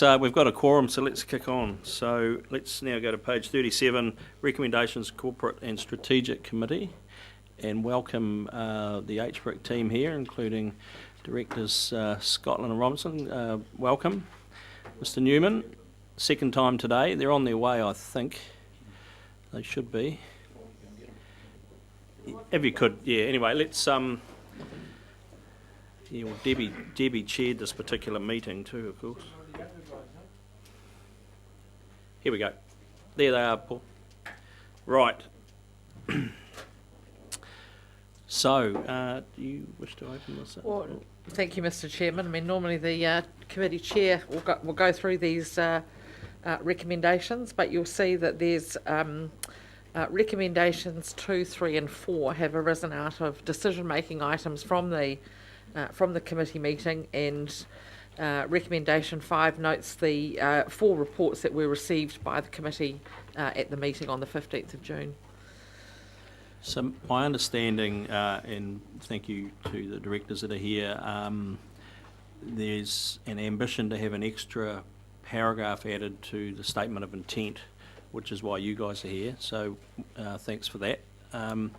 We've got a quorum, so let's kick on. So let's now go to page 37, Recommendations Corporate and Strategic Committee, and welcome the HBRC team here, including Directors Scotland and Robinson. Welcome. Mr Newman, second time today. They're on their way, I think. They should be. If you could, yeah, anyway, let's... Yeah, well, Debbie chaired this particular meeting too, of course. Here we go. There they are, Paul. Right. So, do you wish to open this up? Well, thank you, Mr Chairman. I mean, normally the committee chair will go through these recommendations, but you'll see that there's recommendations 2, 3 and 4 have arisen out of decision-making items from the committee meeting, and recommendation 5 notes the 4 reports that were received by the committee at the meeting on the 15th of June. So my understanding, and thank you to the directors that are here, there's an ambition to have an extra paragraph added to the statement of intent, which is why you guys are here, so thanks for that. And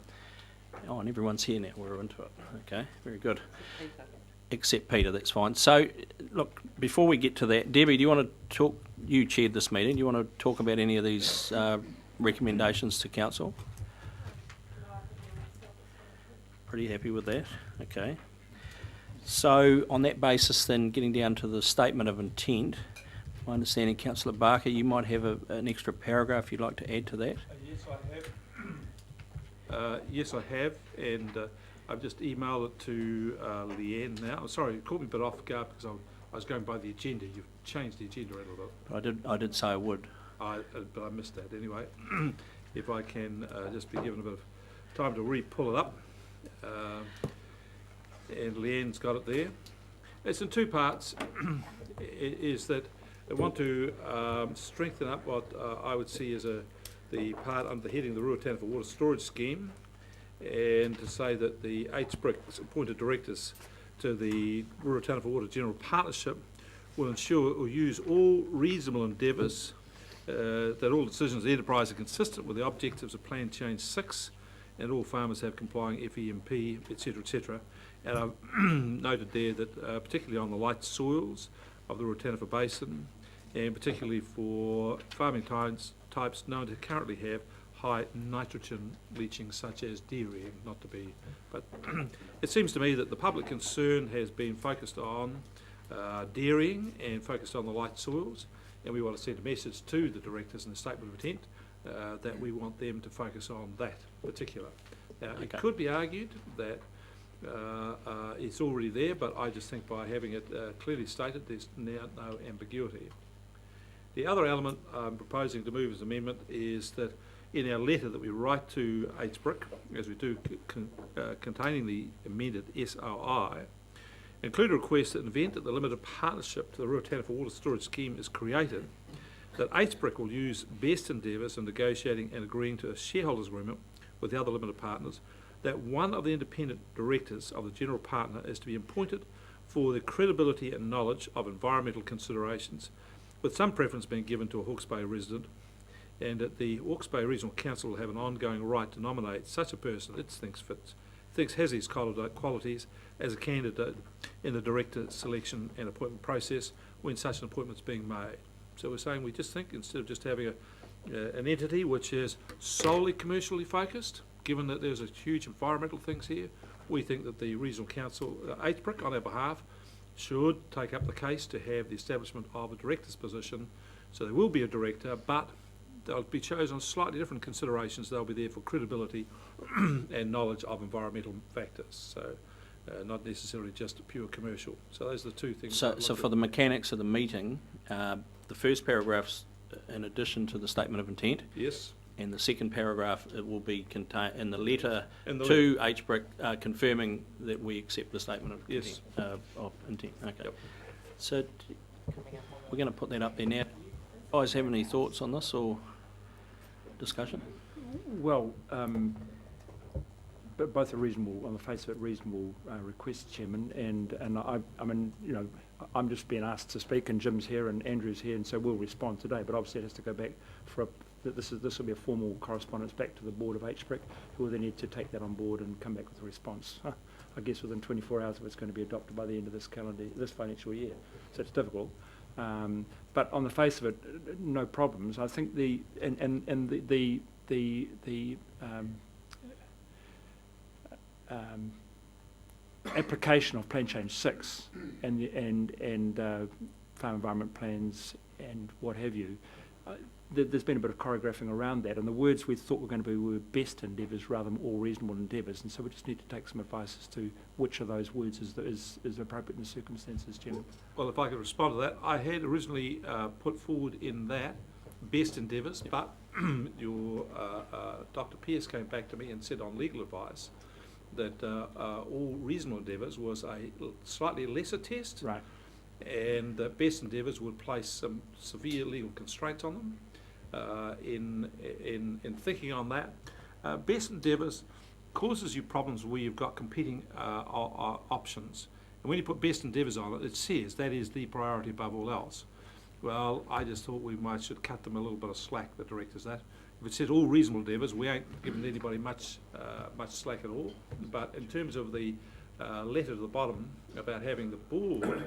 everyone's here now, we're into it. Okay, very good. Except Peter, that's fine. So, look, before we get to that, Debbie, do you want to talk, you chaired this meeting, do you want to talk about any of these recommendations to Council? Pretty happy with that, okay. So, on that basis then, getting down to the statement of intent, my understanding, Councillor Barker, you might have an extra paragraph you'd like to add to that? Yes, I have. Yes, I have, and I've just emailed it to Leanne now. Sorry, it caught me a bit off guard because I was going by the agenda. You've changed the agenda a little bit. I did say I would. But I missed that anyway. If I can just be given a bit of time to re-pull it up. And Leanne's got it there. It's in 2 parts. Is that I want to strengthen up what I would see as the part under the heading of the Ruataniwha Water Storage Scheme, and to say that the HBRC's appointed directors to the Ruataniwha Water General Partnership will ensure or use all reasonable endeavours that all decisions of the enterprise are consistent with the objectives of Plan Change 6, and all farmers have complying FEMP, etc., etc. And I've noted there that particularly on the light soils of the Ruataniwha Basin, and particularly for farming types known to currently have high nitrogen leaching, such as dairying, not to be, but it seems to me that the public concern has been focused on dairying and focused on the light soils, and we want to send a message to the directors in the statement of intent that we want them to focus on that particular. Now, okay. It could be argued that it's already there, but I just think by having it clearly stated, there's now no ambiguity. The other element I'm proposing to move as an amendment is that in our letter that we write to HBRC, as we do containing the amended SOI, include a request that in the event that the limited partnership to the Ruataniwha Water Storage Scheme is created, that HBRC will use best endeavours in negotiating and agreeing to a shareholders agreement with the other limited partners, that one of the independent directors of the general partner is to be appointed for the credibility and knowledge of environmental considerations, with some preference being given to a Hawke's Bay resident, and that the Hawke's Bay Regional Council will have an ongoing right to nominate such a person it thinks has these qualities as a candidate in the director selection and appointment process when such an appointment is being made. So we're saying we just think, instead of just having an entity which is solely commercially focused, given that there's a huge environmental things here, we think that the Regional Council, HBRC on our behalf, should take up the case to have the establishment of a director's position. So there will be a director, but they'll be chosen on slightly different considerations. They'll be there for credibility and knowledge of environmental factors. So not necessarily just pure commercial. So those are the 2 things. So for the mechanics of the meeting, the first paragraph's in addition to the statement of intent. Yes. And the second paragraph, it will be contained in the letter to HBRC confirming that we accept the statement of intent. Of intent. Okay. Yep. So we're going to put that up there now. Guys, have any thoughts on this or discussion? Well, but both are reasonable, on the face of it, reasonable requests, Chairman. And I mean, you know, I'm just being asked to speak, and Jim's here and Andrew's here, and so we'll respond today, but obviously it has to go back this will be a formal correspondence back to the board of HBRC, who will then need to take that on board and come back with a response. I guess within 24 hours if it's going to be adopted by the end of this financial year. So it's difficult. But on the face of it, no problems. I think the application of Plan Change 6 and farm environment plans and what have you, there's been a bit of choreographing around that, and the words we thought were going to be were best endeavours rather than all reasonable endeavours, and so we just need to take some advice as to which of those words is appropriate in the circumstances, Jim. Well, if I could respond to that, I had originally put forward in that best endeavours, but your Dr. Pearce came back to me and said on legal advice that all reasonable endeavours was a slightly lesser test, Right. and that best endeavours would place some severe legal constraints on them. In thinking on that, best endeavours causes you problems where you've got competing options, and when you put best endeavours on it, it says that is the priority above all else. Well, I just thought we should cut them a little bit of slack, the directors. That if it said all reasonable endeavours, we ain't giving anybody much slack at all. But in terms of the letter to the bottom about having the board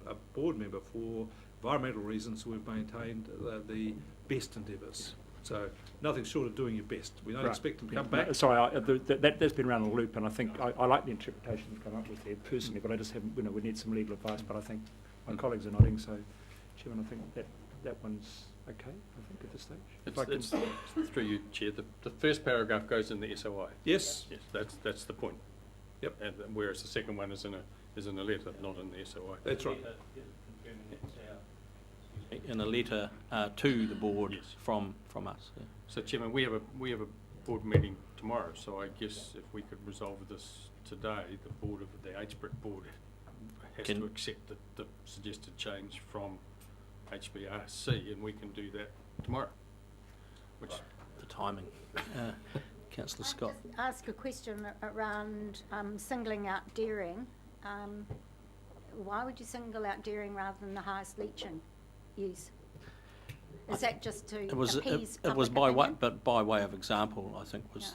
a board member for environmental reasons, we've maintained the best endeavours. So nothing short of doing your best. We don't expect them to come back. No, sorry, that's been around the loop, and I think I like the interpretation you've come up with there personally, but I just haven't. We need some legal advice. But I think my colleagues are nodding, so Chairman, I think that one's okay. I think at this stage. It's through you, Chair. The first paragraph goes in the SOI. Yes. Yes, that's the point. Yep. And whereas the second one is in a letter, not in the SOI. That's right. In a letter to the board. Yes. from us. Yeah. So, Chairman, we have a board meeting tomorrow. So I guess if we could resolve this today, the HBRC board has to accept the suggested change from HBRC, and we can do that tomorrow. Which The timing. Councillor Scott. Just ask a question around singling out dairying. Why would you single out dairying rather than the highest leaching use? Is that just to appease It was public opinion? but by way of example, I think was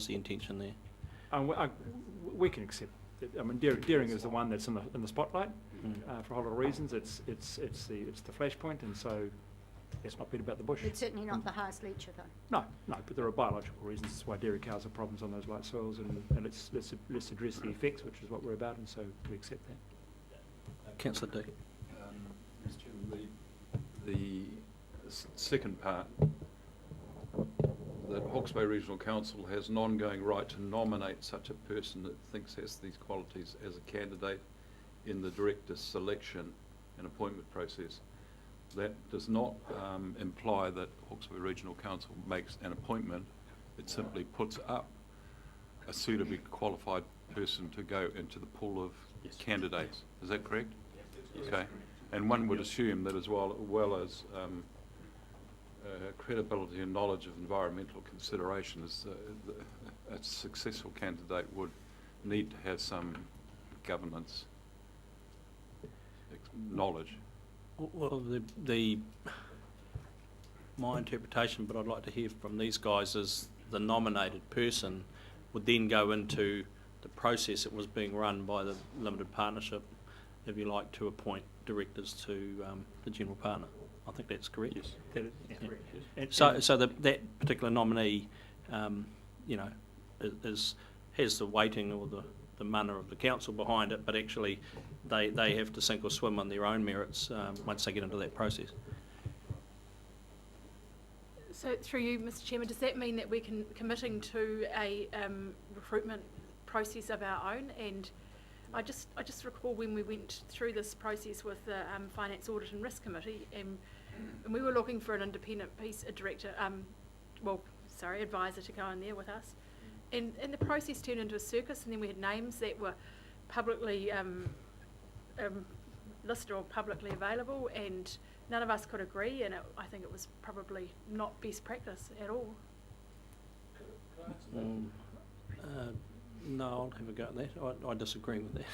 the intention there. We can accept it. I mean, dairying is the one that's in the spotlight for a whole lot of reasons. It's the flashpoint, and so let's not beat about the bush. It's certainly not the highest leacher, though. No, but there are biological reasons. That's why dairy cows have problems on those light soils, and let's address the effects, which is what we're about, and so we accept that. Councillor D. Mr. Chairman, the second part, that Hawke's Bay Regional Council has an ongoing right to nominate such a person that thinks has these qualities as a candidate in the director's selection and appointment process. That does not imply that Hawke's Bay Regional Council makes an appointment. It simply puts up a suitably qualified person to go into the pool of candidates. Is that correct? Yes. Okay. And one would assume that as well as credibility and knowledge of environmental considerations, a successful candidate would need to have some governance knowledge. Well, my interpretation, but I'd like to hear from these guys, is the nominated person would then go into the process that was being run by the limited partnership, if you like, to appoint directors to the general partner. I think that's correct. yes. Correct. And so that particular nominee, has the weighting or the manner of the council behind it, but actually they have to sink or swim on their own merits once they get into that process. So through you, Mr. Chairman, does that mean that we're committing to a recruitment process of our own? And I just recall when we went through this process with the Finance Audit and Risk Committee, and we were looking for an independent advisor to go in there with us. And the process turned into a circus, and then we had names that were publicly listed or publicly available, and none of us could agree, and I think it was probably not best practice at all. No, I'll have a go at that. I disagree with that.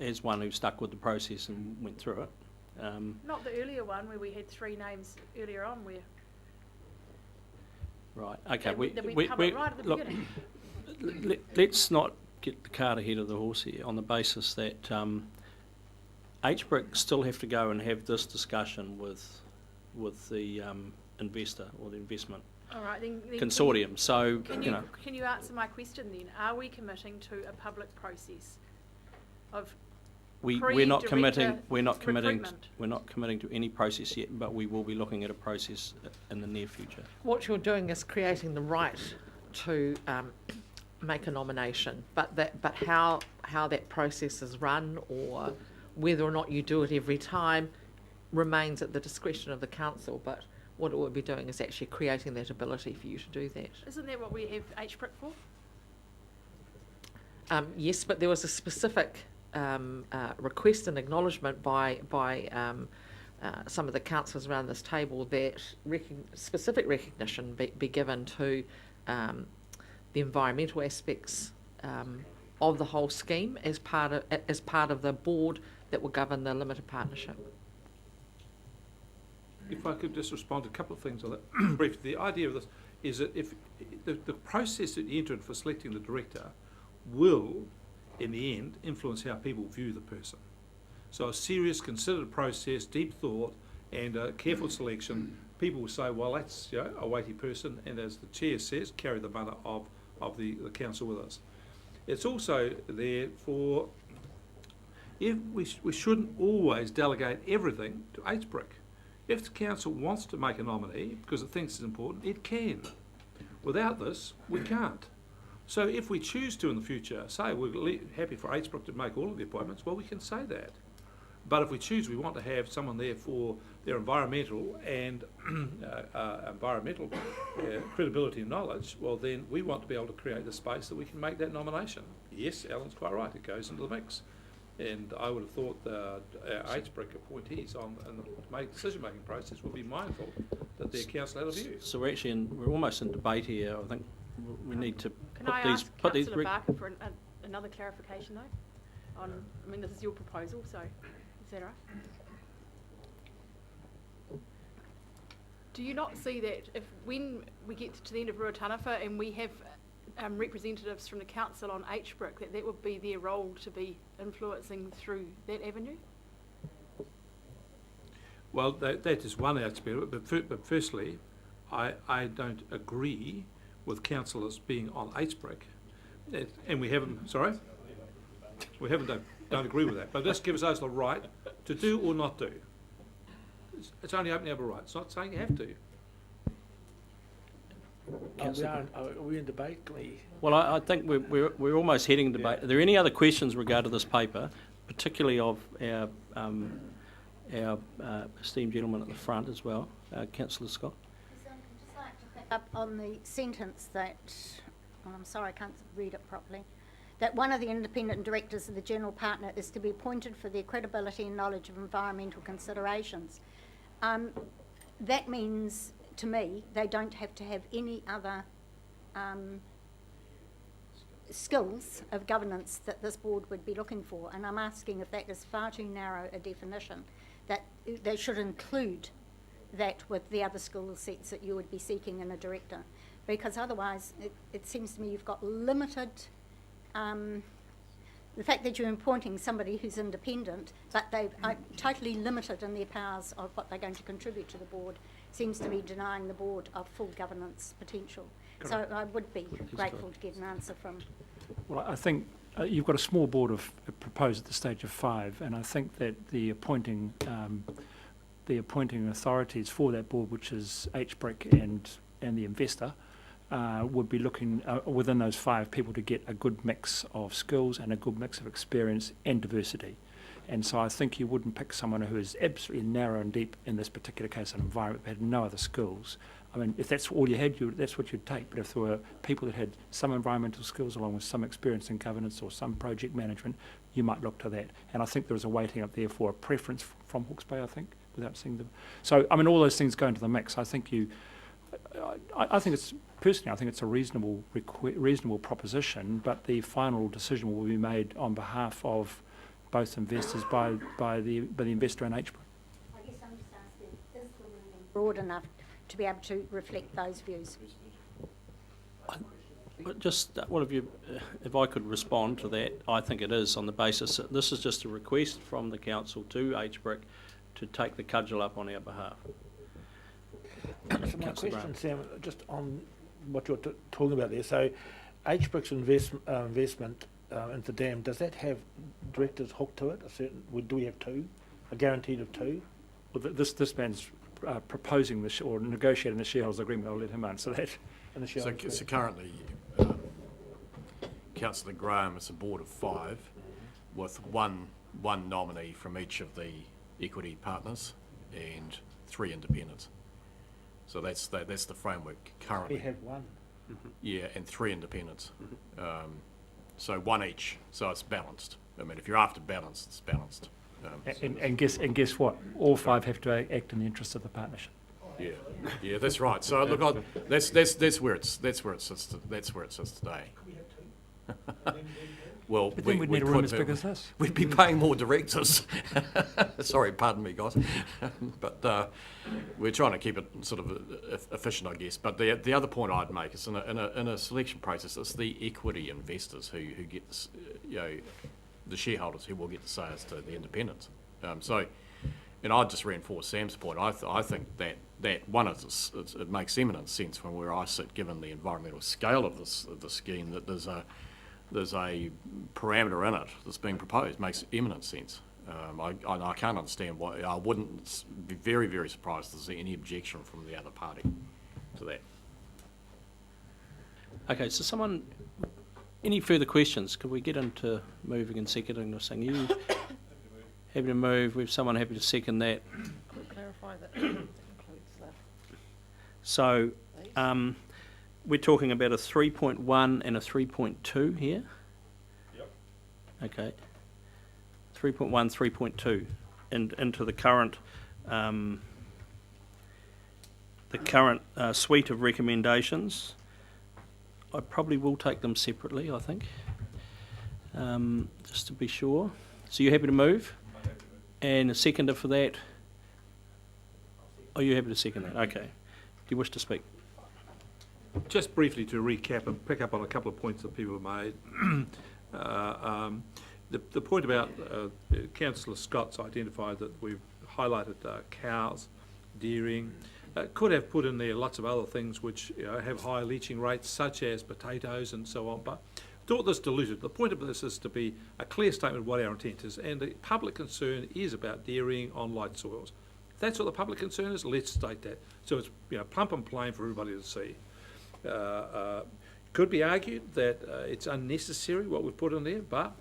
as one who stuck with the process and went through it. Not the earlier one where we had 3 names earlier on where Right, okay. that we covered right at the look, beginning. let's not get the cart ahead of the horse here on the basis that HBRC still have to go and have this discussion with the investor or the investment All right, then consortium. So, Can you you, know, can you answer my question then? Are we committing to a public process of we're not committing. pre-director We're not committing. recruitment? We're not committing to any process yet, but we will be looking at a process in the near future. What you're doing is creating the right to make a nomination, but how that process is run or whether or not you do it every time remains at the discretion of the council. But what it would be doing is actually creating that ability for you to do that. Isn't that what we have HBRC for? Yes, but there was a specific request and acknowledgement by some of the councillors around this table that specific recognition be given to the environmental aspects of the whole scheme as part of the board that will govern the limited partnership. If I could just respond to a couple of things on that briefly. The idea of this is that if the process that you enter in for selecting the director will, in the end, influence how people view the person. So a serious, considered process, deep thought, and a careful selection, people will say, well, that's a weighty person, and as the chair says, carry the banner of the council with us. It's also there for, if we shouldn't always delegate everything to HBRC. If the council wants to make a nominee because it thinks it's important, it can. Without this, we can't. So if we choose to in the future say we're happy for HBRC to make all of the appointments, well, we can say that. But if we choose we want to have someone there for their environmental and credibility and knowledge, well then we want to be able to create the space that we can make that nomination. Yes, Alan's quite right, it goes into the mix. And I would have thought our HBRC appointees on the decision-making process will be mindful that their council had a view. So we're almost in debate here. I think we need to Can put I these. ask Put these. Councillor Barker for another clarification though? I mean, this is your proposal, so is that right? Do you not see that if when we get to the end of Ruataniwha and we have representatives from the council on HBRC, that would be their role to be influencing through that avenue? Well, that is one aspect of it, but firstly, I don't agree with councillors being on HBRC, and we haven't. Sorry, we don't agree with that. But this gives us the right to do or not do. It's only opening up a right. It's not saying you have to. Are we in debate? Well, I think we're almost heading debate. Are there any other questions regarding this paper, particularly of our esteemed gentleman at the front as well, Councillor Scott? I'd just like to pick up on the sentence that, I'm sorry, I can't read it properly, that one of the independent directors of the general partner is to be appointed for their credibility and knowledge of environmental considerations. That means, to me, they don't have to have any other skills of governance that this board would be looking for, and I'm asking if that is far too narrow a definition, that they should include that with the other skill sets that you would be seeking in a director, because otherwise it seems to me you've got limited, the fact that you're appointing somebody who's independent, but they are totally limited in their powers of what they're going to contribute to the board, seems to be denying the board of full governance potential. So I would be grateful to get an answer from. Well, I think you've got a small board of proposed at the stage of 5, and I think that the appointing authorities for that board, which is HBRC and the investor, would be looking within those 5 people to get a good mix of skills and a good mix of experience and diversity. And so I think you wouldn't pick someone who is absolutely narrow and deep in this particular case, an environment, but had no other skills. I mean, if that's all you had, that's what you'd take. But if there were people that had some environmental skills along with some experience in governance or some project management, you might look to that. And I think there is a weighting up there for a preference from Hawke's Bay, I think, without seeing them. So, I mean, all those things go into the mix. I think I think it's, personally, I think it's a reasonable proposition, but the final decision will be made on behalf of both investors by the investor and HBRC. I guess I'm just asking, is the wording broad enough to be able to reflect those views? But just, what have you, if I could respond to that, I think it is on the basis that this is just a request from the council to HBRC to take the cudgel up on our behalf. So my Councillor question, Graham. Sam, just on what you're talking about there, so HBRC's investment into the dam, does that have directors hooked to it? Do we have two, a guaranteed of two? Well, this man's proposing or negotiating the shareholders agreement. I'll let him answer that. And the So, shareholders so agree? currently, Councillor Graham is a board of 5 with one nominee from each of the equity partners and 3 independents. So that's the framework We currently. have one. Yeah, and 3 independents. So 1 each, so it's balanced. I mean, if you're after balance, it's balanced. And guess what? All 5 have to act in the interest of the partnership. Yeah, that's right. So look, that's where it sits today. Well, But then we'd need a room as big as this. We'd be paying more directors. Sorry, pardon me, guys. But we're trying to keep it sort of efficient, I guess. But the other point I'd make is in a selection process, it's the equity investors who get this, the shareholders who will get the say as to the independents. And I'd just reinforce Sam's point. I think that one is it makes eminent sense from where I sit, given the environmental scale of the scheme, that there's a parameter in it that's being proposed. Makes eminent sense. I can't understand why. I wouldn't be very, very surprised to see any objection from the other party to that. Okay, so any further questions? Could we get into moving and seconding this thing? You happy to move? We have someone happy to second that. Could clarify that includes that. So, we're talking about a 3.1 and a 3.2 here? Yep. Okay. 3.1, 3.2, and into the current suite of recommendations. I probably will take them separately, I think, just to be sure. So you're happy to move? And a seconder for that? Are you happy to second that? Okay. Do you wish to speak? Just briefly to recap and pick up on a couple of points that people have made. The point about Councillor Scott's identified that we've highlighted cows, dairying, could have put in there lots of other things which have high leaching rates, such as potatoes and so on, but thought this diluted. The point of this is to be a clear statement of what our intent is, and the public concern is about dairying on light soils. If that's what the public concern is, let's state that. So it's plump and plain for everybody to see. Could be argued that it's unnecessary what we've put in there, but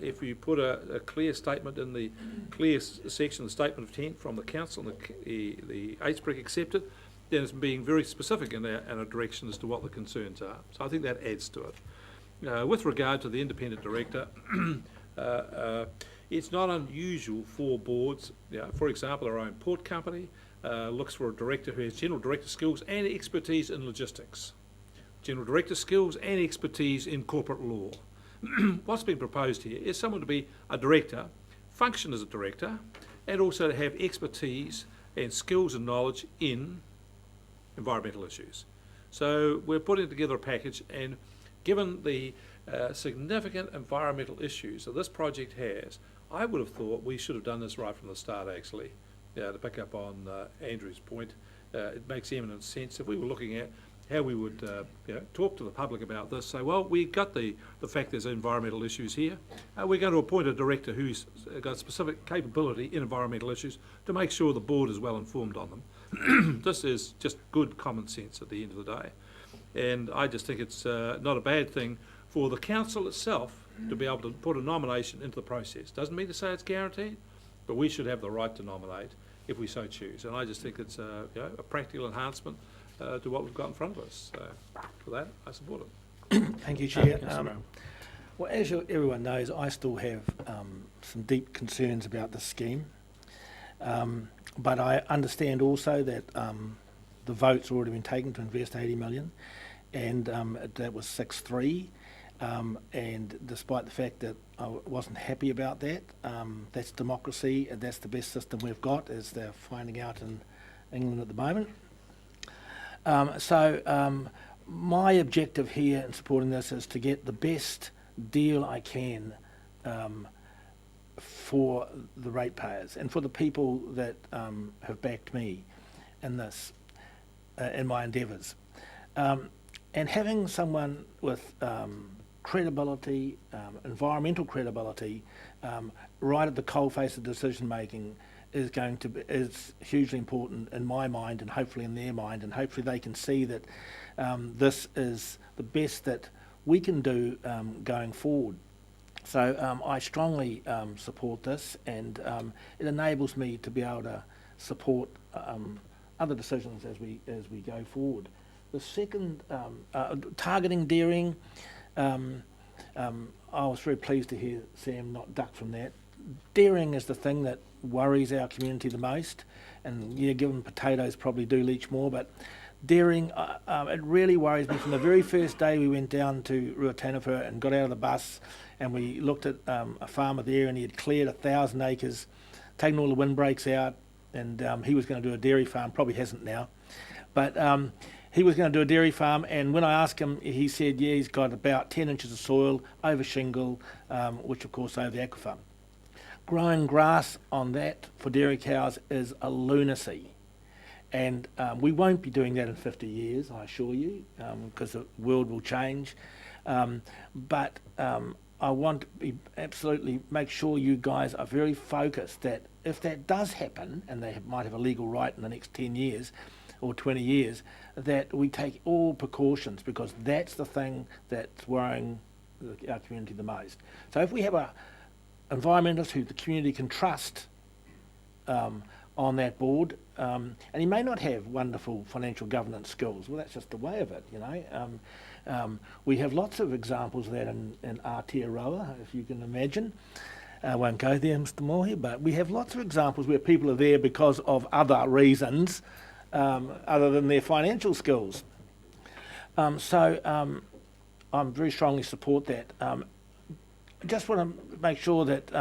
if you put a clear statement in the clear section of the statement of intent from the council and the HBRC accepted, then it's being very specific in a direction as to what the concerns are. So I think that adds to it. With regard to the independent director, it's not unusual for boards, for example, our own port company looks for a director who has general director skills and expertise in logistics, general director skills and expertise in corporate law. What's being proposed here is someone to be a director, function as a director, and also to have expertise and skills and knowledge in environmental issues. So we're putting together a package, and given the significant environmental issues that this project has, I would have thought we should have done this right from the start, actually. To pick up on Andrew's point, it makes eminent sense. If we were looking at how we would talk to the public about this, say, well, we got the fact there's environmental issues here. We're going to appoint a director who's got specific capability in environmental issues to make sure the board is well informed on them. This is just good common sense at the end of the day. And I just think it's not a bad thing for the council itself to be able to put a nomination into the process. Doesn't mean to say it's guaranteed, but we should have the right to nominate if we so choose. And I just think it's a practical enhancement to what we've got in front of us. So for that, I support it. Thank you, Chair. Councillor Brown. Well, as everyone knows, I still have some deep concerns about the scheme. But I understand also that the vote's already been taken to invest 80 million, and that was 6-3. And despite the fact that I wasn't happy about that, that's democracy, and that's the best system we've got, as they're finding out in England at the moment. My objective here in supporting this is to get the best deal I can for the ratepayers and for the people that have backed me in this, in my endeavours. And having someone with credibility, environmental credibility, right at the coalface of decision making is hugely important in my mind, and hopefully in their mind, and hopefully they can see that this is the best that we can do going forward. So I strongly support this, and it enables me to be able to support other decisions as we go forward. The second, targeting dairying, I was very pleased to hear Sam not duck from that. Dairying is the thing that worries our community the most, and yeah, given potatoes probably do leach more, but dairying, it really worries me. From the very first day we went down to Ruataniwha and got out of the bus, and we looked at a farmer there, and he had cleared 1,000 acres, taken all the windbreaks out, and he was going to do a dairy farm. Probably hasn't now, but he was going to do a dairy farm, and when I asked him, he said, yeah, he's got about 10 inches of soil, over shingle, which of course over the aquifer. Growing grass on that for dairy cows is a lunacy. And we won't be doing that in 50 years, I assure you, because the world will change. But I want to be absolutely make sure you guys are very focused that if that does happen, and they might have a legal right in the next 10 years or 20 years, that we take all precautions, because that's the thing that's worrying our community the most. So if we have a environmentalist who the community can trust on that board, and he may not have wonderful financial governance skills. Well, that's just the way of it, you know. We have lots of examples of that in Aotearoa, if you can imagine. I won't go there, Mr. Moore, but we have lots of examples where people are there because of other reasons other than their financial skills. I very strongly support that. I just want to make sure that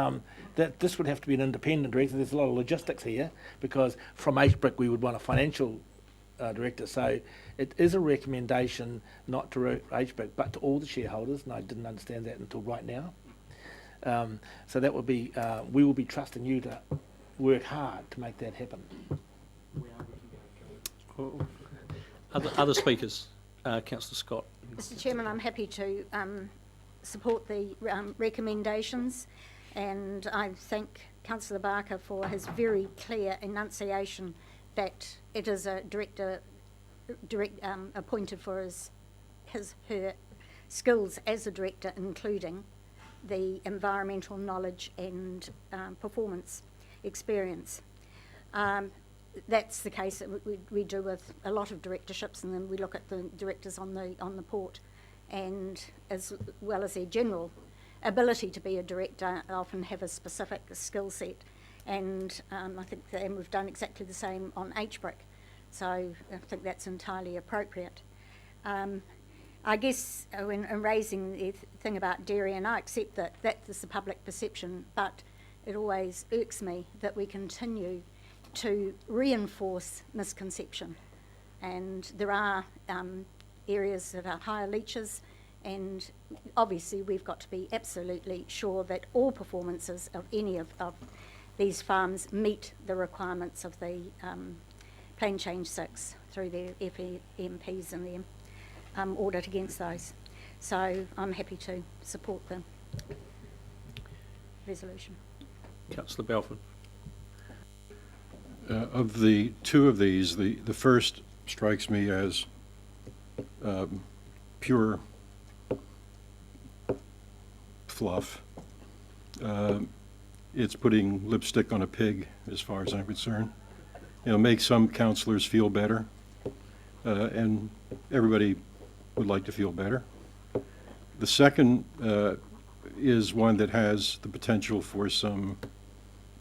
that this would have to be an independent director. There's a lot of logistics here, because from HBRC we would want a financial director. So it is a recommendation not to HBRC but to all the shareholders, and I didn't understand that until right now. So that would be, we will be trusting you to work hard to make that happen. Other speakers, Councillor Scott. Mr. Chairman, I'm happy to support the recommendations, and I thank Councillor Barker for his very clear enunciation that it is a director appointed for her skills as a director, including the environmental knowledge and performance experience. That's the case that we do with a lot of directorships, and then we look at the directors on the port, and as well as their general ability to be a director, often have a specific skill set, and I think and we've done exactly the same on HBRC, so I think that's entirely appropriate. I guess in raising the thing about dairy, and I accept that is the public perception, but it always irks me that we continue to reinforce misconception, and there are areas that are higher leaches, and obviously we've got to be absolutely sure that all performances of any of these farms meet the requirements of the Plan Change 6 through their FMPs and their audit against those. So I'm happy to support the resolution. Councillor Belford. Of the two of these, the first strikes me as pure fluff. It's putting lipstick on a pig, as far as I'm concerned. You know, make some councillors feel better, and everybody would like to feel better. The second is one that has the potential for some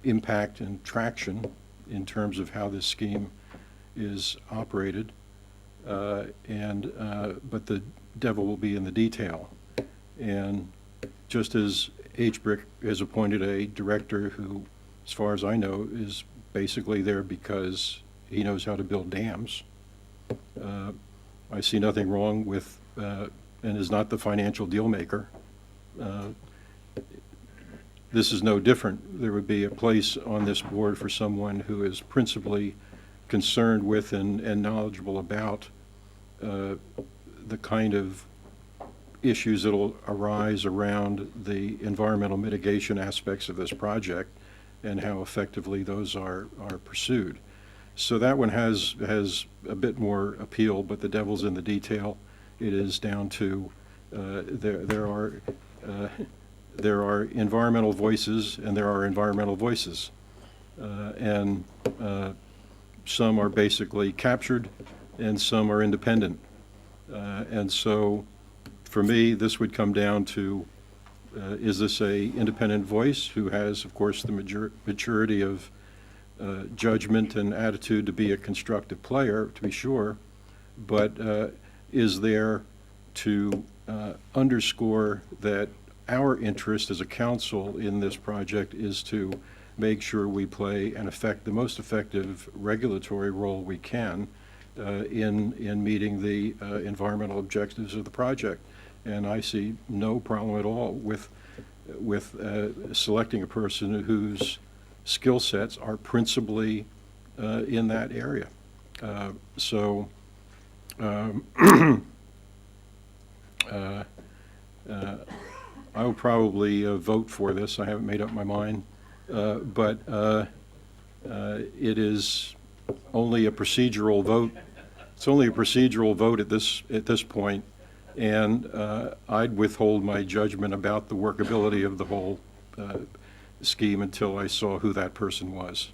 impact and traction in terms of how this scheme is operated, but the devil will be in the detail. And just as HBRC has appointed a director who, as far as I know, is basically there because he knows how to build dams, I see nothing wrong with, and is not the financial deal maker. This is no different. There would be a place on this board for someone who is principally concerned with and knowledgeable about the kind of issues that will arise around the environmental mitigation aspects of this project and how effectively those are pursued. So that one has a bit more appeal, but the devil's in the detail. It is down to there are environmental voices and there are environmental voices, and some are basically captured and some are independent. And so for me, this would come down to, is this a independent voice who has, of course, the maturity of judgment and attitude to be a constructive player, to be sure, but is there to underscore that our interest as a council in this project is to make sure we play the most effective regulatory role we can in meeting the environmental objectives of the project. And I see no problem at all with selecting a person whose skill sets are principally in that area. I will probably vote for this. I haven't made up my mind, but it is only a procedural vote. It's only a procedural vote at this point, and I'd withhold my judgment about the workability of the whole scheme until I saw who that person was.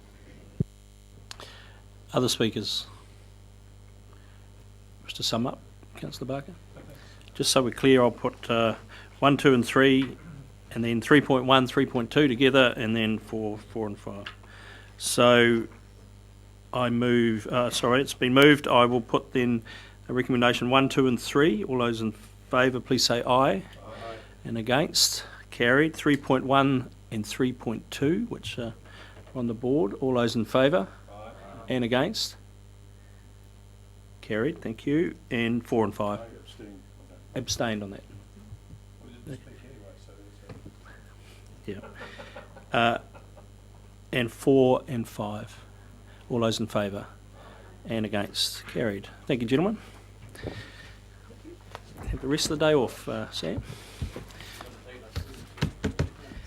Other speakers? Just to sum up, Councillor Barker? Just so we're clear, I'll put 1, 2 and 3, and then 3.1, 3.2 together, and then 4, 4 and 5. So I move, it's been moved. I will put then a recommendation 1, 2 and 3. All those in favour, please say aye. Aye. And against? Carried. 3.1 and 3.2, which are on the board. All those in favour? Aye. And against? Carried, thank you. And 4 and 5? Abstained on that. Yeah. And 4 and 5. All those in favour? And against? Carried. Thank you, gentlemen. Have the rest of the day off, Sam.